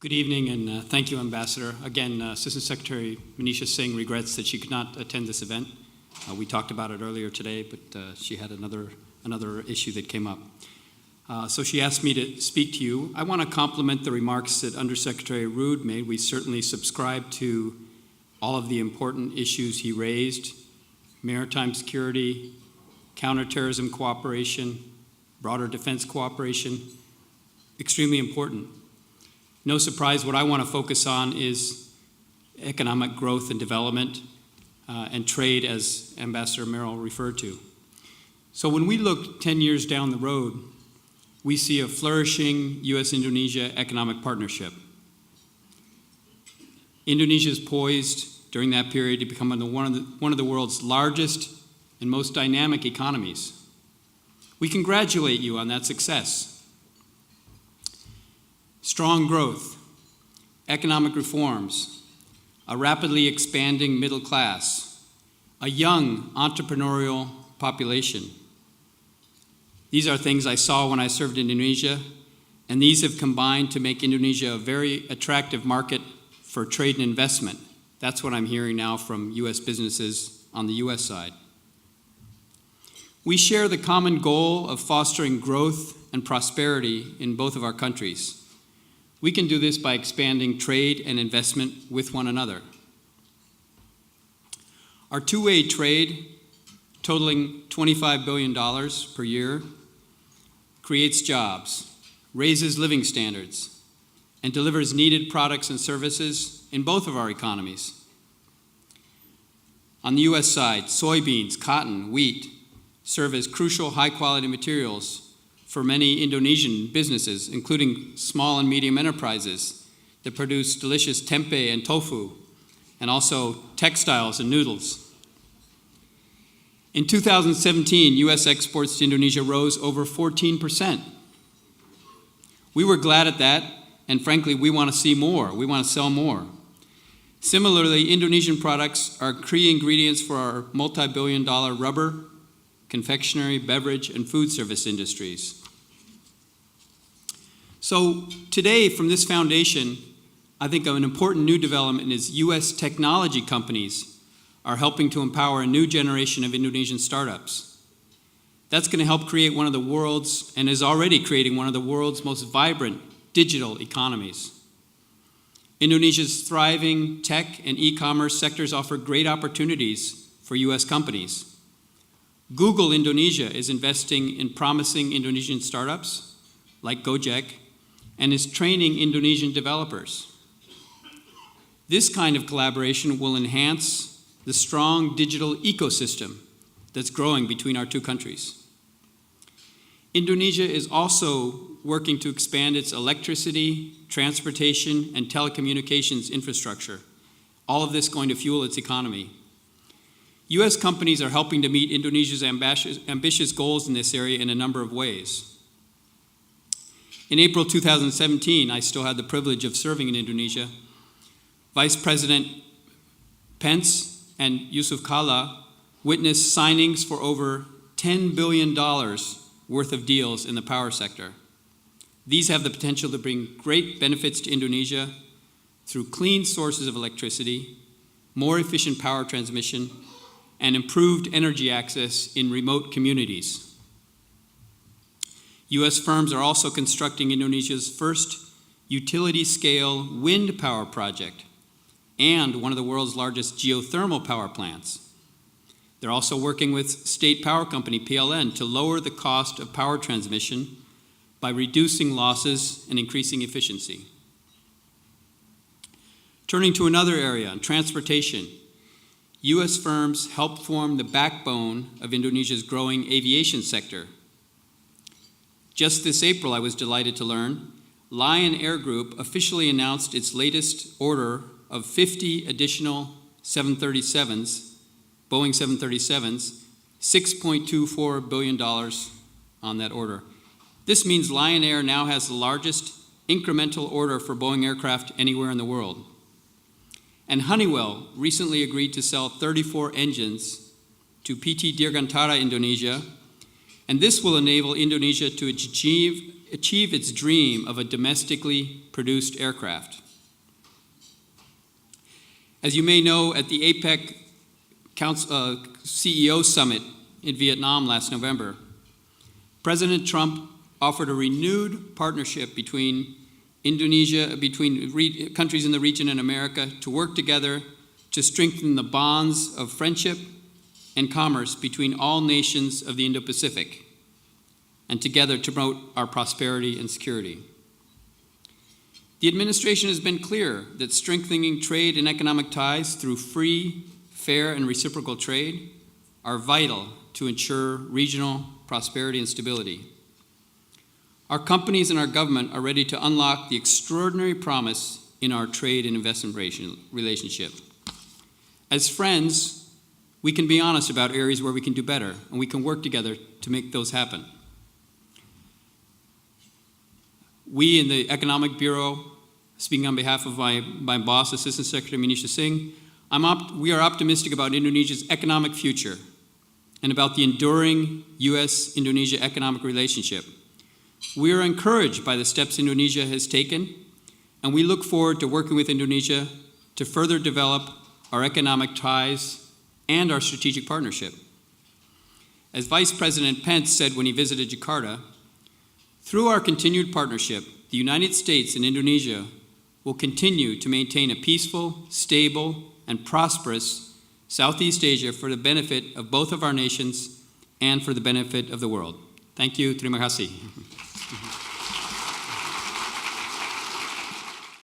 Good evening, and thank you, Ambassador. Again, Assistant Secretary Manisha Singh regrets that she could not attend this event. We talked about it earlier today, but she had another issue that came up. So she asked me to speak to you. I want to compliment the remarks that Undersecretary Rood made. We certainly subscribe to all of the important issues he raised: maritime security, counterterrorism cooperation, broader defense cooperation. Extremely important. No surprise, what I want to focus on is economic growth and development and trade, as Ambassador Merrill referred to. So when we look 10 years down the road, we see a flourishing U.S.-Indonesia economic partnership. Indonesia is poised during that period to become one of the world's largest and most dynamic economies. We congratulate you on that success. Strong growth, economic reforms, a rapidly expanding middle class, a young entrepreneurial population. These are things I saw when I served in Indonesia, and these have combined to make Indonesia a very attractive market for trade and investment. That's what I'm hearing now from U.S. businesses on the U.S. side. We share the common goal of fostering growth and prosperity in both of our countries. We can do this by expanding trade and investment with one another. Our two-way trade, totaling $25 billion per year, creates jobs, raises living standards, and delivers needed products and services in both of our economies. On the U.S. side, soybeans, cotton, wheat serve as crucial high-quality materials for many Indonesian businesses, including small and medium enterprises that produce delicious tempeh and tofu, and also textiles and noodles. In 2017, U.S. exports to Indonesia rose over 14%. We were glad at that, and frankly, we want to see more. We want to sell more. Similarly, Indonesian products are key ingredients for our multi-billion-dollar rubber, confectionery, beverage, and food service industries. So today, from this foundation, I think an important new development is U.S. technology companies are helping to empower a new generation of Indonesian startups. That's going to help create one of the world's, and is already creating one of the world's most vibrant digital economies. Indonesia's thriving tech and e-commerce sectors offer great opportunities for U.S. companies. Google Indonesia is investing in promising Indonesian startups like Gojek and is training Indonesian developers. This kind of collaboration will enhance the strong digital ecosystem that's growing between our two countries. Indonesia is also working to expand its electricity, transportation, and telecommunications infrastructure. All of this going to fuel its economy. U.S. companies are helping to meet Indonesia's ambitious goals in this area in a number of ways. In April 2017, I still had the privilege of serving in Indonesia. Vice President Pence and Yusuf Kala witnessed signings for over $10 billion worth of deals in the power sector. These have the potential to bring great benefits to Indonesia through clean sources of electricity, more efficient power transmission, and improved energy access in remote communities. U.S. firms are also constructing Indonesia's first utility-scale wind power project and one of the world's largest geothermal power plants. They're also working with state power company PLN to lower the cost of power transmission by reducing losses and increasing efficiency. Turning to another area, transportation. U.S. firms help form the backbone of Indonesia's growing aviation sector. Just this April, I was delighted to learn, Lion Air Group officially announced its latest order of 50 additional 737s, Boeing 737s, $6.24 billion on that order. This means Lion Air now has the largest incremental order for Boeing aircraft anywhere in the world. And Honeywell recently agreed to sell 34 engines to PT Dirgantara Indonesia, and this will enable Indonesia to achieve achieve its dream of a domestically produced aircraft. As you may know, at the APEC CEO Summit in Vietnam last November, President Trump offered a renewed partnership between countries in the region and America to work together to strengthen the bonds of friendship and commerce between all nations of the Indo-Pacific, and together to promote our prosperity and security. The administration has been clear that strengthening trade and economic ties through free, fair, and reciprocal trade are vital to ensure regional prosperity and stability. Our companies and our government are ready to unlock the extraordinary promise in our trade and investment relationship. As friends, we can be honest about areas where we can do better, and we can work together to make those happen. We in the Economic Bureau, speaking on behalf of my boss, Assistant Secretary Manisha Singh, we are optimistic about Indonesia's economic future and about the enduring U.S.-Indonesia economic relationship. We are encouraged by the steps Indonesia has taken, and we look forward to working with Indonesia to further develop our economic ties and our strategic partnership. As Vice President Pence said when he visited Jakarta, through our continued partnership, the United States and Indonesia will continue to maintain a peaceful, stable, and prosperous Southeast Asia for the benefit of both of our nations and for the benefit of the world. Thank you. Terima kasih.